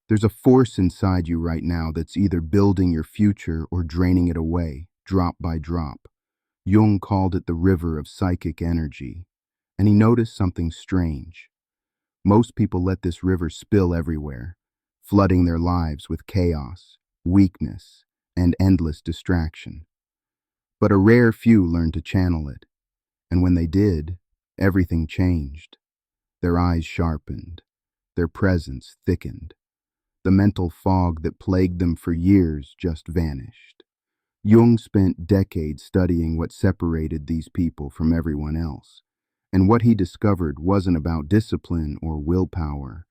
There's a force inside you right now that's either building your future or draining it away, drop by drop. Jung called it the river of psychic energy, and he noticed something strange. Most people let this river spill everywhere, flooding their lives with chaos, weakness, and endless distraction. But a rare few learned to channel it, and when they did, everything changed. Their eyes sharpened, their presence thickened. The mental fog that plagued them for years just vanished. Jung spent decades studying what separated these people from everyone else, and what he discovered wasn't about discipline or willpower.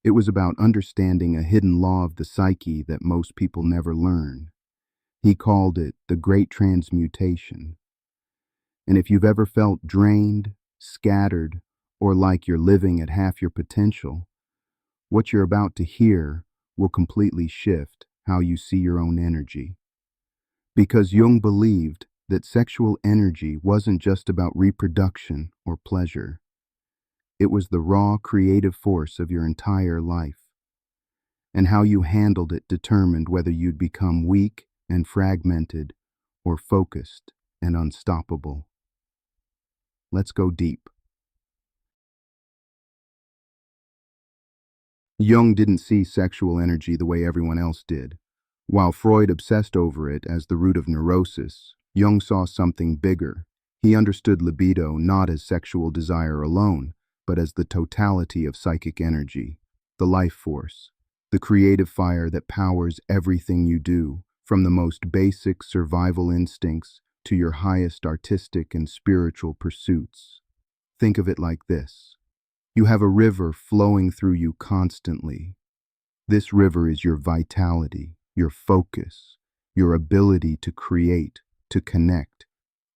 It was about understanding a hidden law of the psyche that most people never learn. He called it the Great Transmutation. And if you've ever felt drained, scattered, or like you're living at half your potential, what you're about to hear will completely shift how you see your own energy. Because Jung believed that sexual energy wasn't just about reproduction or pleasure. It was the raw creative force of your entire life. And how you handled it determined whether you'd become weak and fragmented or focused and unstoppable. Let's go deep. Jung didn't see sexual energy the way everyone else did. While Freud obsessed over it as the root of neurosis, Jung saw something bigger. He understood libido not as sexual desire alone, but as the totality of psychic energy, the life force, the creative fire that powers everything you do, from the most basic survival instincts to your highest artistic and spiritual pursuits. Think of it like this. You have a river flowing through you constantly. This river is your vitality, your focus, your ability to create, to connect,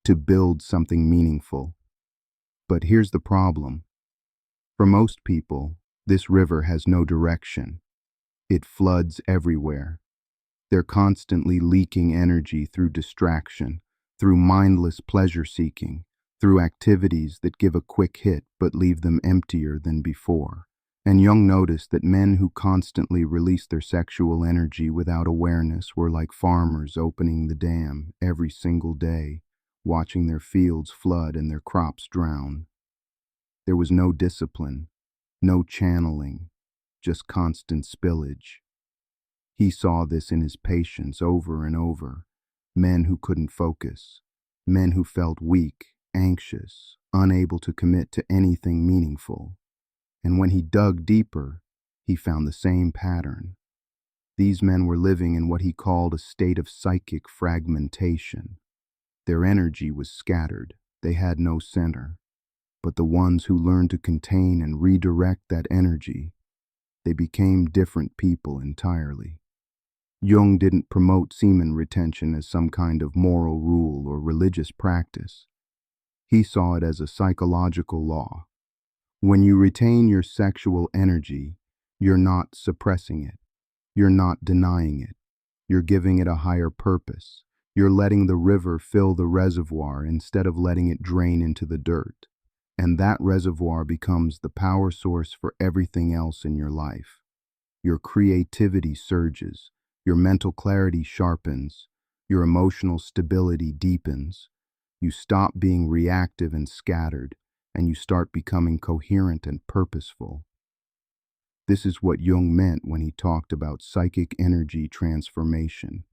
to build something meaningful. But here's the problem. For most people, this river has no direction. It floods everywhere. They're constantly leaking energy through distraction, through mindless pleasure-seeking, through activities that give a quick hit but leave them emptier than before. And Jung noticed that men who constantly released their sexual energy without awareness were like farmers opening the dam every single day, watching their fields flood and their crops drown. There was no discipline, no channeling, just constant spillage. He saw this in his patients over and over. Men who couldn't focus, men who felt weak, anxious, unable to commit to anything meaningful. And when he dug deeper, he found the same pattern. These men were living in what he called a state of psychic fragmentation. Their energy was scattered. They had no center. But the ones who learned to contain and redirect that energy, they became different people entirely. Jung didn't promote semen retention as some kind of moral rule or religious practice. He saw it as a psychological law. When you retain your sexual energy, you're not suppressing it. You're not denying it. You're giving it a higher purpose. You're letting the river fill the reservoir instead of letting it drain into the dirt. And that reservoir becomes the power source for everything else in your life. Your creativity surges. Your mental clarity sharpens. Your emotional stability deepens. You stop being reactive and scattered, and you start becoming coherent and purposeful. This is what Jung meant when he talked about psychic energy transformation.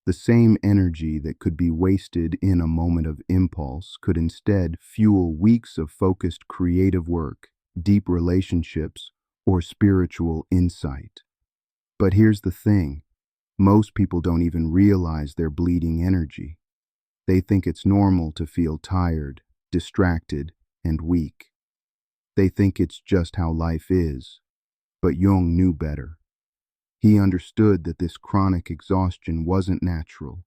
The same energy that could be wasted in a moment of impulse could instead fuel weeks of focused creative work, deep relationships, or spiritual insight. But here's the thing. Most people don't even realize they're bleeding energy. They think it's normal to feel tired, distracted, and weak. They think it's just how life is. But Jung knew better. He understood that this chronic exhaustion wasn't natural.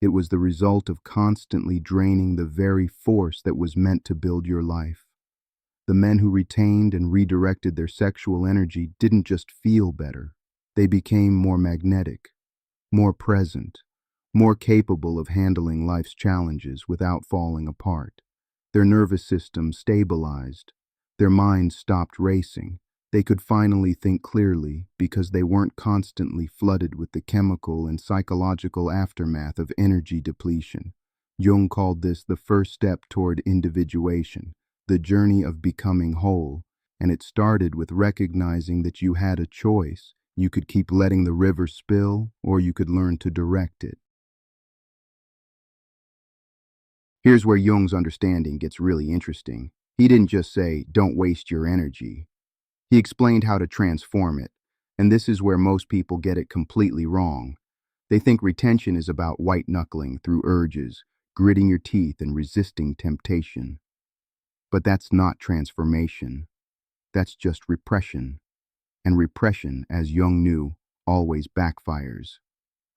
It was the result of constantly draining the very force that was meant to build your life. The men who retained and redirected their sexual energy didn't just feel better. They became more magnetic, more present, more capable of handling life's challenges without falling apart. Their nervous system stabilized. Their minds stopped racing. They could finally think clearly because they weren't constantly flooded with the chemical and psychological aftermath of energy depletion. Jung called this the first step toward individuation, the journey of becoming whole, and it started with recognizing that you had a choice. You could keep letting the river spill, or you could learn to direct it. Here's where Jung's understanding gets really interesting. He didn't just say, don't waste your energy. He explained how to transform it, and this is where most people get it completely wrong. They think retention is about white-knuckling through urges, gritting your teeth and resisting temptation. But that's not transformation. That's just repression. And repression, as Jung knew, always backfires.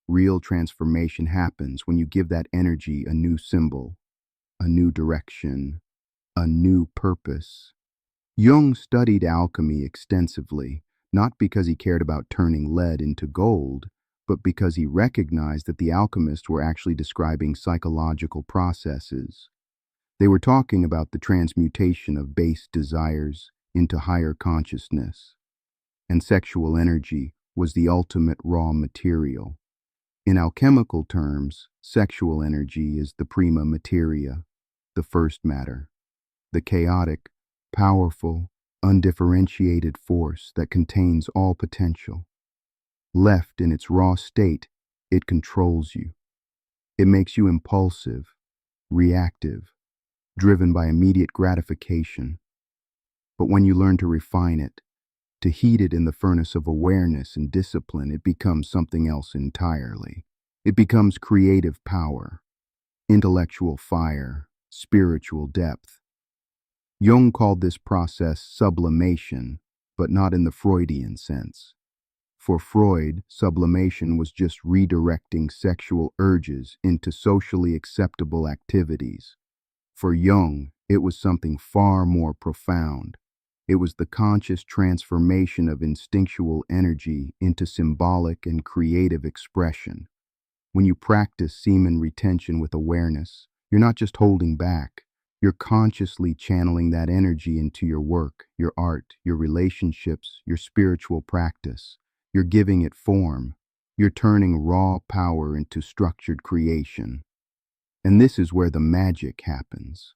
Real transformation happens when you give that energy a new symbol, a new direction, a new purpose. Jung studied alchemy extensively, not because he cared about turning lead into gold, but because he recognized that the alchemists were actually describing psychological processes. They were talking about the transmutation of base desires into higher consciousness, and sexual energy was the ultimate raw material. In alchemical terms, sexual energy is the prima materia, the first matter, the chaotic, powerful, undifferentiated force that contains all potential. Left in its raw state, it controls you. It makes you impulsive, reactive, driven by immediate gratification. But when you learn to refine it, to heat it in the furnace of awareness and discipline, it becomes something else entirely. It becomes creative power, intellectual fire, spiritual depth. Jung called this process sublimation, but not in the Freudian sense. For Freud, sublimation was just redirecting sexual urges into socially acceptable activities. For Jung, it was something far more profound. It was the conscious transformation of instinctual energy into symbolic and creative expression. When you practice semen retention with awareness, you're not just holding back. You're consciously channeling that energy into your work, your art, your relationships, your spiritual practice. You're giving it form. You're turning raw power into structured creation. And this is where the magic happens.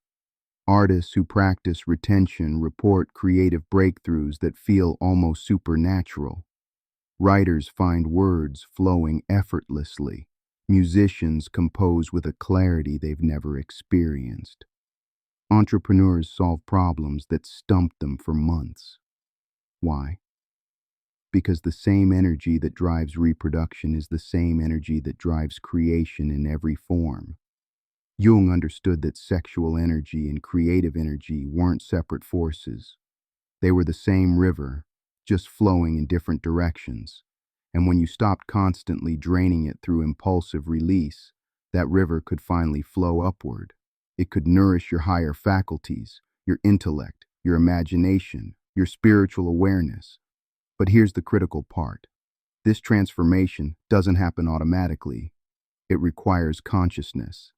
Artists who practice retention report creative breakthroughs that feel almost supernatural. Writers find words flowing effortlessly. Musicians compose with a clarity they've never experienced. Entrepreneurs solve problems that stumped them for months. Why? Because the same energy that drives reproduction is the same energy that drives creation in every form. Jung understood that sexual energy and creative energy weren't separate forces. They were the same river, just flowing in different directions. And when you stopped constantly draining it through impulsive release, that river could finally flow upward. It could nourish your higher faculties, your intellect, your imagination, your spiritual awareness. But here's the critical part. This transformation doesn't happen automatically. It requires consciousness.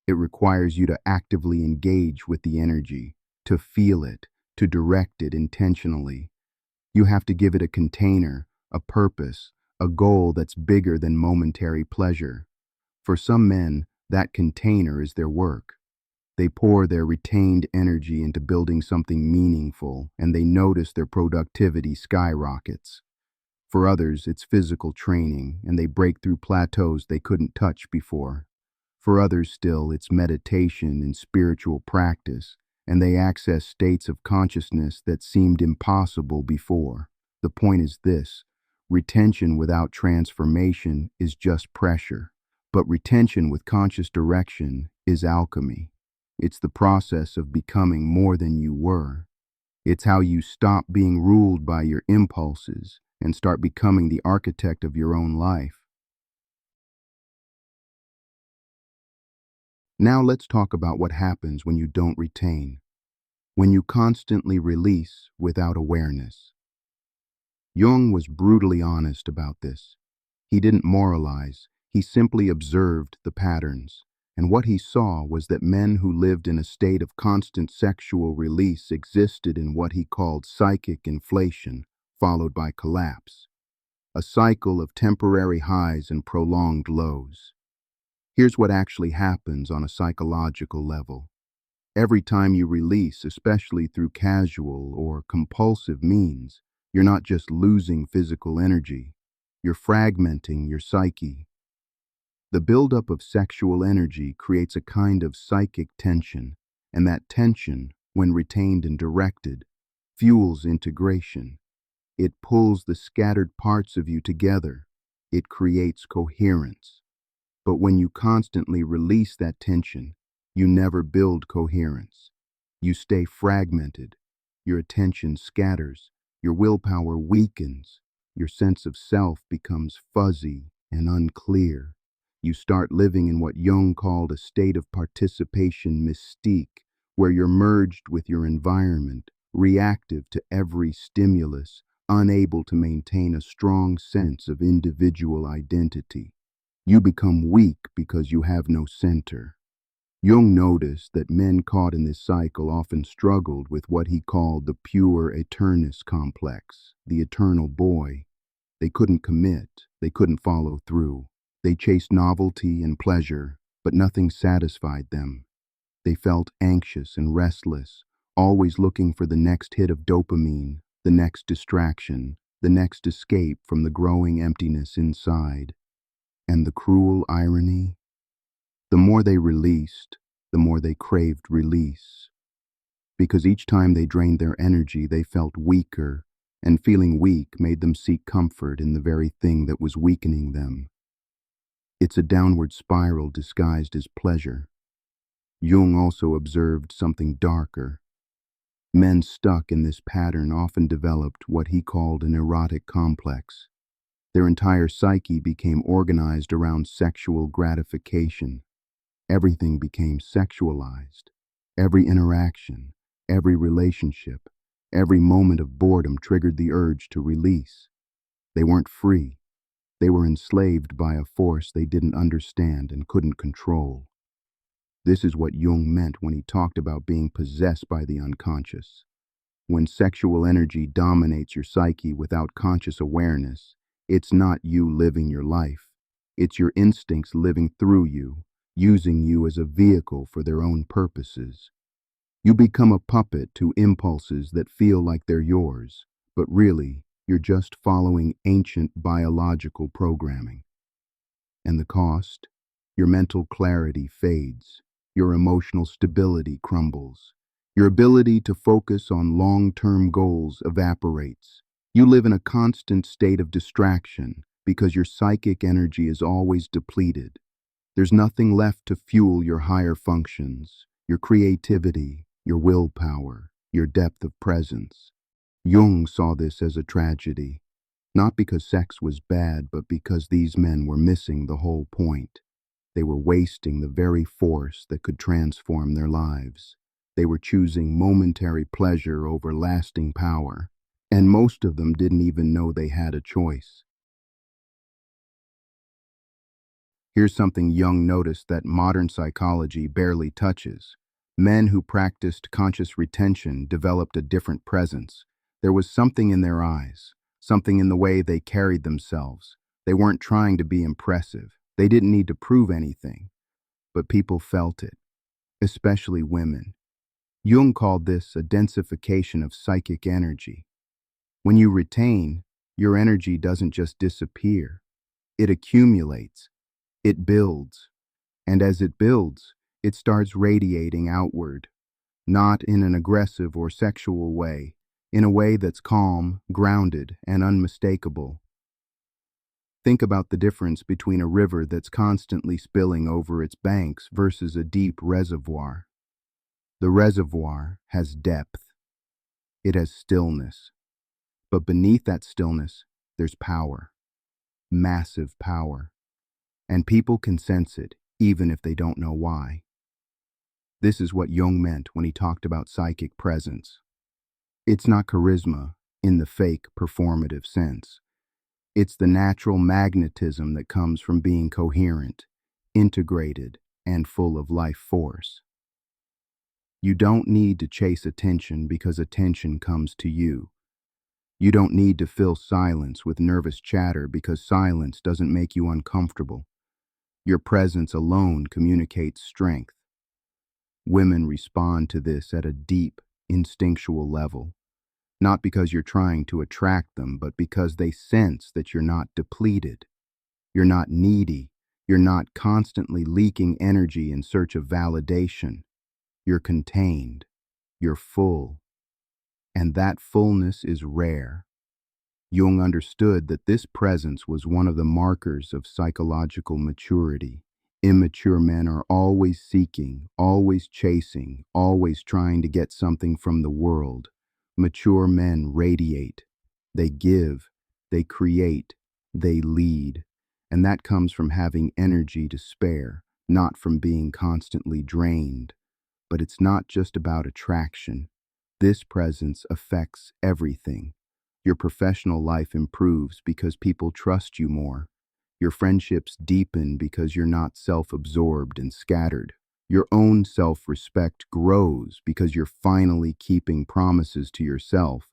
It requires you to actively engage with the energy, to feel it, to direct it intentionally. You have to give it a container, a purpose, a goal that's bigger than momentary pleasure. For some men, that container is their work. They pour their retained energy into building something meaningful, and they notice their productivity skyrockets. For others, it's physical training, and they break through plateaus they couldn't touch before. For others still, it's meditation and spiritual practice, and they access states of consciousness that seemed impossible before. The point is this: retention without transformation is just pressure, but retention with conscious direction is alchemy. It's the process of becoming more than you were. It's how you stop being ruled by your impulses and start becoming the architect of your own life. Now let's talk about what happens when you don't retain, when you constantly release without awareness. Jung was brutally honest about this. He didn't moralize, he simply observed the patterns. And what he saw was that men who lived in a state of constant sexual release existed in what he called psychic inflation, followed by collapse, a cycle of temporary highs and prolonged lows. Here's what actually happens on a psychological level. Every time you release, especially through casual or compulsive means, you're not just losing physical energy, you're fragmenting your psyche. The buildup of sexual energy creates a kind of psychic tension, and that tension, when retained and directed, fuels integration. It pulls the scattered parts of you together. It creates coherence. But when you constantly release that tension, you never build coherence. You stay fragmented. Your attention scatters. Your willpower weakens. Your sense of self becomes fuzzy and unclear. You start living in what Jung called a state of participation mystique, where you're merged with your environment, reactive to every stimulus, unable to maintain a strong sense of individual identity. You become weak because you have no center. Jung noticed that men caught in this cycle often struggled with what he called the pure eternus complex, the eternal boy. They couldn't commit, they couldn't follow through. They chased novelty and pleasure, but nothing satisfied them. They felt anxious and restless, always looking for the next hit of dopamine, the next distraction, the next escape from the growing emptiness inside. And the cruel irony? The more they released, the more they craved release. Because each time they drained their energy, they felt weaker, and feeling weak made them seek comfort in the very thing that was weakening them. It's a downward spiral disguised as pleasure. Jung also observed something darker. Men stuck in this pattern often developed what he called an erotic complex. Their entire psyche became organized around sexual gratification. Everything became sexualized. Every interaction, every relationship, every moment of boredom triggered the urge to release. They weren't free. They were enslaved by a force they didn't understand and couldn't control. This is what Jung meant when he talked about being possessed by the unconscious. When sexual energy dominates your psyche without conscious awareness, it's not you living your life. It's your instincts living through you, using you as a vehicle for their own purposes. You become a puppet to impulses that feel like they're yours, but really, you're just following ancient biological programming. And the cost? Your mental clarity fades. Your emotional stability crumbles. Your ability to focus on long-term goals evaporates. You live in a constant state of distraction because your psychic energy is always depleted. There's nothing left to fuel your higher functions, your creativity, your willpower, your depth of presence. Jung saw this as a tragedy, not because sex was bad, but because these men were missing the whole point. They were wasting the very force that could transform their lives. They were choosing momentary pleasure over lasting power, and most of them didn't even know they had a choice. Here's something Jung noticed that modern psychology barely touches. Men who practiced conscious retention developed a different presence. There was something in their eyes, something in the way they carried themselves. They weren't trying to be impressive. They didn't need to prove anything. But people felt it, especially women. Jung called this a densification of psychic energy. When you retain, your energy doesn't just disappear. It accumulates. It builds. And as it builds, it starts radiating outward, not in an aggressive or sexual way, in a way that's calm, grounded, and unmistakable. Think about the difference between a river that's constantly spilling over its banks versus a deep reservoir. The reservoir has depth. It has stillness. But beneath that stillness, there's power. Massive power. And people can sense it, even if they don't know why. This is what Jung meant when he talked about psychic presence. It's not charisma in the fake, performative sense. It's the natural magnetism that comes from being coherent, integrated, and full of life force. You don't need to chase attention because attention comes to you. You don't need to fill silence with nervous chatter because silence doesn't make you uncomfortable. Your presence alone communicates strength. Women respond to this at a deep, instinctual level, not because you're trying to attract them, but because they sense that you're not depleted. You're not needy. You're not constantly leaking energy in search of validation. You're contained. You're full. And that fullness is rare. Jung understood that this presence was one of the markers of psychological maturity. Immature men are always seeking, always chasing, always trying to get something from the world. Mature men radiate. They give. They create. They lead. And that comes from having energy to spare, not from being constantly drained. But it's not just about attraction. This presence affects everything. Your professional life improves because people trust you more. Your friendships deepen because you're not self-absorbed and scattered. Your own self-respect grows because you're finally keeping promises to yourself,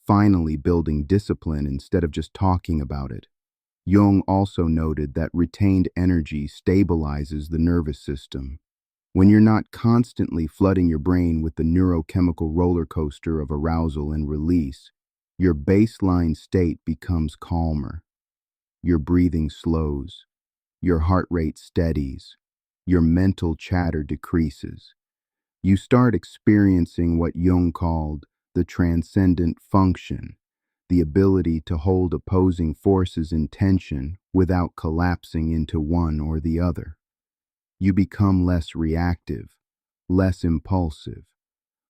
finally building discipline instead of just talking about it. Jung also noted that retained energy stabilizes the nervous system. When you're not constantly flooding your brain with the neurochemical roller coaster of arousal and release, your baseline state becomes calmer. Your breathing slows. Your heart rate steadies. Your mental chatter decreases. You start experiencing what Jung called the transcendent function, the ability to hold opposing forces in tension without collapsing into one or the other. You become less reactive, less impulsive,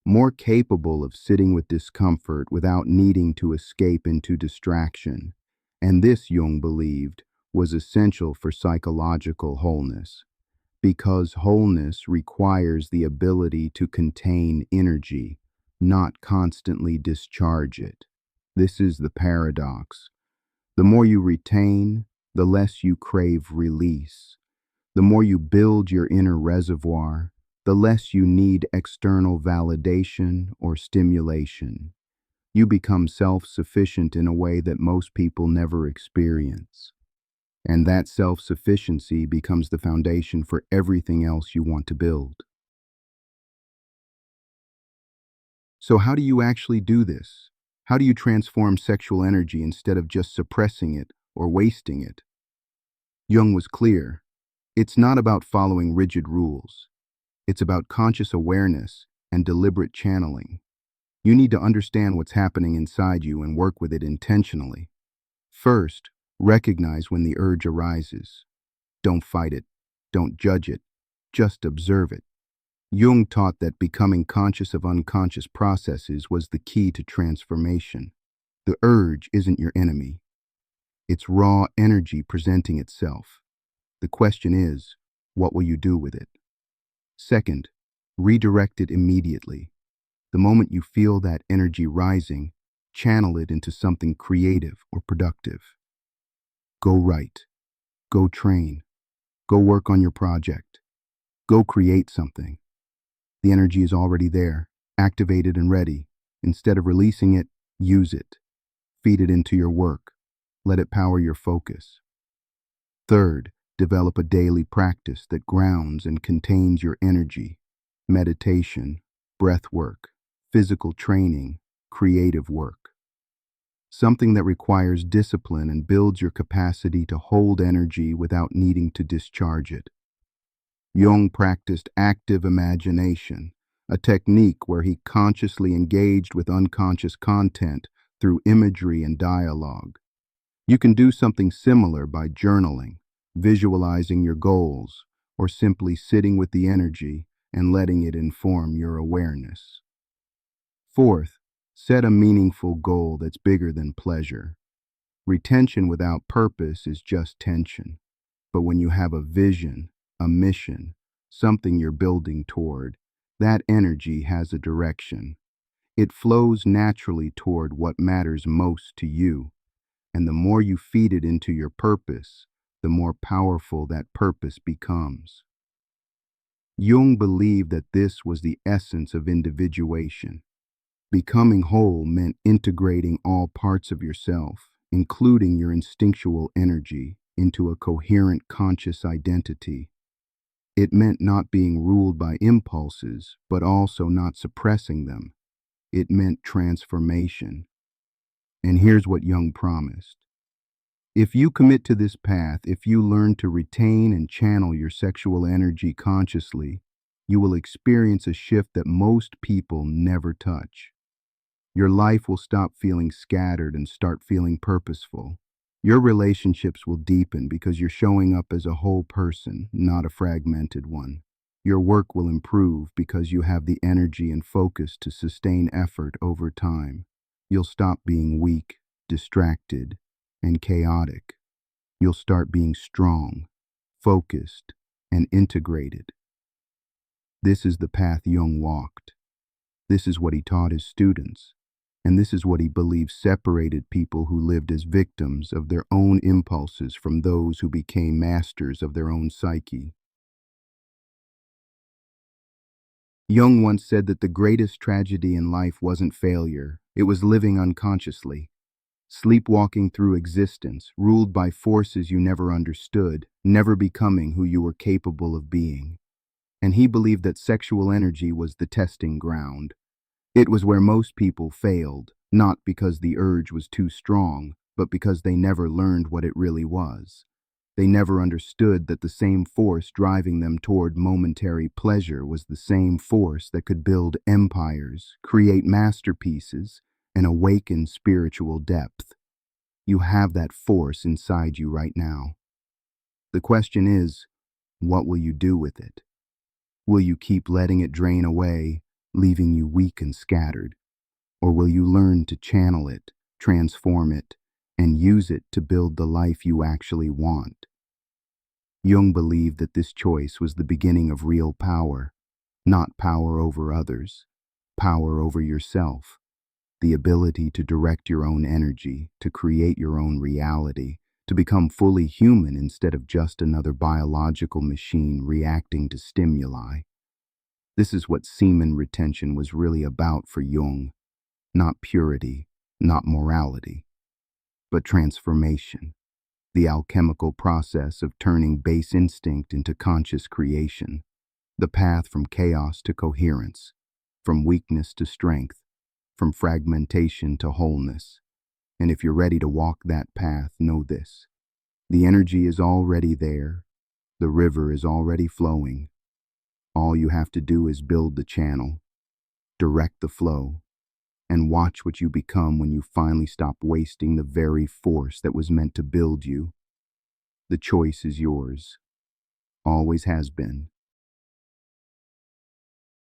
more capable of sitting with discomfort without needing to escape into distraction. And this, Jung believed, was essential for psychological wholeness, because wholeness requires the ability to contain energy, not constantly discharge it. This is the paradox. The more you retain, the less you crave release. The more you build your inner reservoir, the less you need external validation or stimulation. You become self-sufficient in a way that most people never experience. And that self-sufficiency becomes the foundation for everything else you want to build. So how do you actually do this? How do you transform sexual energy instead of just suppressing it or wasting it? Jung was clear. It's not about following rigid rules. It's about conscious awareness and deliberate channeling. You need to understand what's happening inside you and work with it intentionally. First, recognize when the urge arises. Don't fight it. Don't judge it. Just observe it. Jung taught that becoming conscious of unconscious processes was the key to transformation. The urge isn't your enemy. It's raw energy presenting itself. The question is, what will you do with it? Second, redirect it immediately. The moment you feel that energy rising, channel it into something creative or productive. Go write. Go train. Go work on your project. Go create something. The energy is already there, activated and ready. Instead of releasing it, use it. Feed it into your work. Let it power your focus. Third, develop a daily practice that grounds and contains your energy. Meditation, breath work, physical training, creative work. Something that requires discipline and builds your capacity to hold energy without needing to discharge it. Jung practiced active imagination, a technique where he consciously engaged with unconscious content through imagery and dialogue. You can do something similar by journaling, visualizing your goals, or simply sitting with the energy and letting it inform your awareness. Fourth, set a meaningful goal that's bigger than pleasure. Retention without purpose is just tension. But when you have a vision, a mission, something you're building toward, that energy has a direction. It flows naturally toward what matters most to you. And the more you feed it into your purpose, the more powerful that purpose becomes. Jung believed that this was the essence of individuation. Becoming whole meant integrating all parts of yourself, including your instinctual energy, into a coherent conscious identity. It meant not being ruled by impulses, but also not suppressing them. It meant transformation. And here's what Jung promised. If you commit to this path, if you learn to retain and channel your sexual energy consciously, you will experience a shift that most people never touch. Your life will stop feeling scattered and start feeling purposeful. Your relationships will deepen because you're showing up as a whole person, not a fragmented one. Your work will improve because you have the energy and focus to sustain effort over time. You'll stop being weak, distracted, and chaotic. You'll start being strong, focused, and integrated. This is the path Jung walked. This is what he taught his students. And this is what he believes separated people who lived as victims of their own impulses from those who became masters of their own psyche. Jung once said that the greatest tragedy in life wasn't failure, it was living unconsciously, sleepwalking through existence, ruled by forces you never understood, never becoming who you were capable of being. And he believed that sexual energy was the testing ground. It was where most people failed, not because the urge was too strong, but because they never learned what it really was. They never understood that the same force driving them toward momentary pleasure was the same force that could build empires, create masterpieces, and awaken spiritual depth. You have that force inside you right now. The question is, what will you do with it? Will you keep letting it drain away, leaving you weak and scattered? Or will you learn to channel it, transform it, and use it to build the life you actually want? Jung believed that this choice was the beginning of real power, not power over others, power over yourself, the ability to direct your own energy, to create your own reality, to become fully human instead of just another biological machine reacting to stimuli. This is what semen retention was really about for Jung. Not purity, not morality, but transformation. The alchemical process of turning base instinct into conscious creation. The path from chaos to coherence, from weakness to strength, from fragmentation to wholeness. And if you're ready to walk that path, know this. The energy is already there. The river is already flowing. All you have to do is build the channel, direct the flow, and watch what you become when you finally stop wasting the very force that was meant to build you. The choice is yours. Always has been.